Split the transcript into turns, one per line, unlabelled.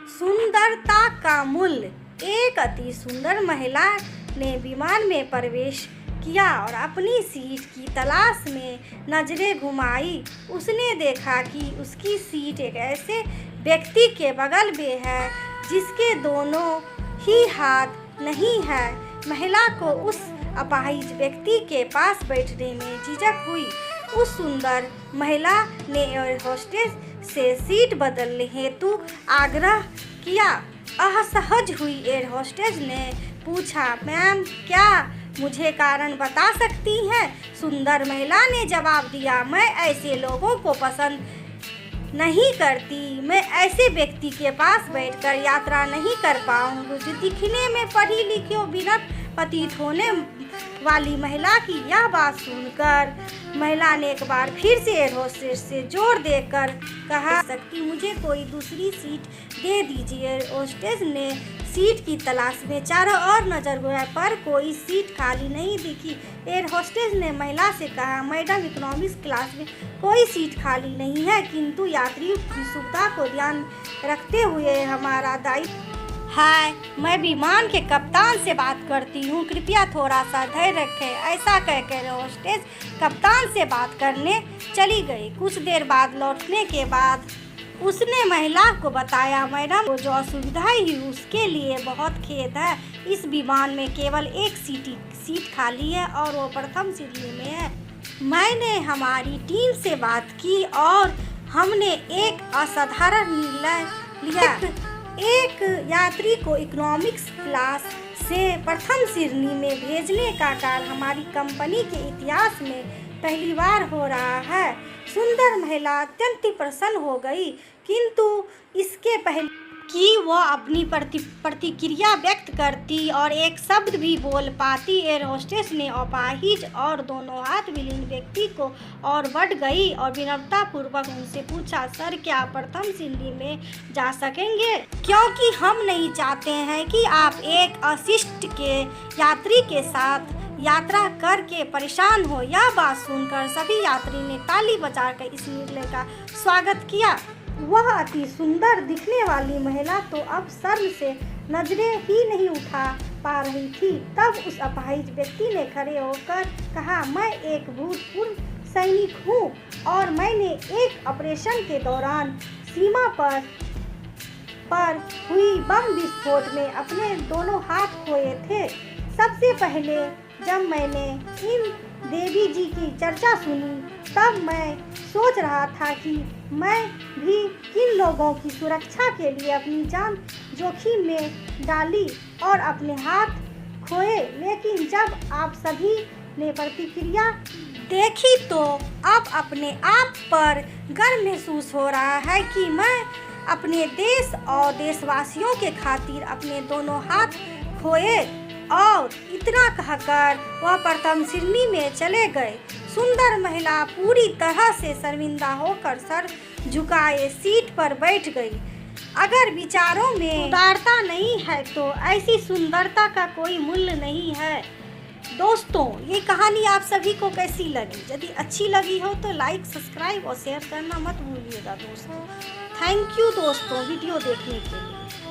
सुंदरता का मूल्य। एक अति सुंदर महिला ने विमान में प्रवेश किया और अपनी सीट की तलाश में नजरें घुमाई। उसने देखा कि उसकी सीट एक ऐसे व्यक्ति के बगल में है जिसके दोनों ही हाथ नहीं है। महिला को उस अपाहिज व्यक्ति के पास बैठने में झिझक हुई। उस सुंदर महिला ने एयर होस्टेस से सीट बदलने हेतु आग्रह किया। असहज हुई एयर होस्टेस ने पूछा, मैम क्या मुझे कारण बता सकती हैं? सुंदर महिला ने जवाब दिया, मैं ऐसे लोगों को पसंद नहीं करती। मैं ऐसे व्यक्ति के पास बैठकर यात्रा नहीं कर पाऊंगी जो दिखने में पढ़ी लिखी और विनम्र प्रतीत होने वाली महिला की यह बात सुनकर महिला ने एक बार फिर से एयर होस्टेस से जोर देकर कहा, सकती मुझे कोई दूसरी सीट दे दीजिए। एयर होस्टेस ने सीट की तलाश में चारों ओर नजर घुमाई पर कोई सीट खाली नहीं दिखी। एयर होस्टेस ने महिला से कहा, मैडम इकोनॉमिक्स क्लास में कोई सीट खाली नहीं है, किंतु यात्रियों की सुविधा को ध्यान रखते हुए हमारा दायित्व है। मैं विमान के कप्तान से बात करती हूँ, कृपया थोड़ा सा धैर्य रखें। ऐसा कहकर होस्टेस कप्तान से बात करने चली गई। कुछ देर बाद लौटने के बाद उसने महिला को बताया, मैडम को जो असुविधा हुई उसके लिए बहुत खेद है। इस विमान में केवल एक सीट खाली है और वो प्रथम श्रेणी में है। मैंने हमारी टीम से बात की और हमने एक असाधारण निर्णय लिया। एक यात्री को इकोनॉमिक्स क्लास से प्रथम श्रेणी में भेजने का कार्य हमारी कंपनी के इतिहास में पहली बार हो रहा है। सुंदर महिला अत्यंत प्रसन्न हो गई, किंतु इसके पहले कि वह अपनी प्रतिक्रिया व्यक्त करती और एक शब्द भी बोल पाती, एयर होस्टेस ने अपाहिज और दोनों हाथ विलीन व्यक्ति को और बढ़ गई और विनम्रतापूर्वक उनसे पूछा, सर क्या प्रथम श्रेणी में जा सकेंगे? क्योंकि हम नहीं चाहते हैं कि आप एक अशिष्ट के यात्री के साथ यात्रा करके परेशान हो। यह बात सुनकर सभी यात्री ने ताली बजाकर इस निर्णय का स्वागत किया। वह अति सुंदर दिखने वाली महिला तो अब शर्म से नजरें ही नहीं उठा पा रही थी। तब उस अपाहिज व्यक्ति ने खड़े होकर कहा, मैं एक भूतपूर्व सैनिक हूँ और मैंने एक ऑपरेशन के दौरान सीमा पर हुई बम विस्फोट में अपने दोनों हाथ खोए थे। सबसे पहले जब मैंने इन देवी जी की चर्चा सुनी तब मैं सोच रहा था कि मैं भी किन लोगों की सुरक्षा के लिए अपनी जान जोखिम में डाली और अपने हाथ खोए, लेकिन जब आप सभी ने प्रतिक्रिया देखी तो अब अपने आप पर गर्व महसूस हो रहा है कि मैं अपने देश और देशवासियों के खातिर अपने दोनों हाथ खोए। और इतना कहकर वह प्रथम श्रेणी में चले गए। सुंदर महिला पूरी तरह से शर्मिंदा होकर सर झुकाए सीट पर बैठ गई। अगर विचारों में उदारता नहीं है तो ऐसी सुंदरता का कोई मूल्य नहीं है। दोस्तों, ये कहानी आप सभी को कैसी लगी? यदि अच्छी लगी हो तो लाइक, सब्सक्राइब और शेयर करना मत भूलिएगा दोस्तों। थैंक यू दोस्तों वीडियो देखने के लिए।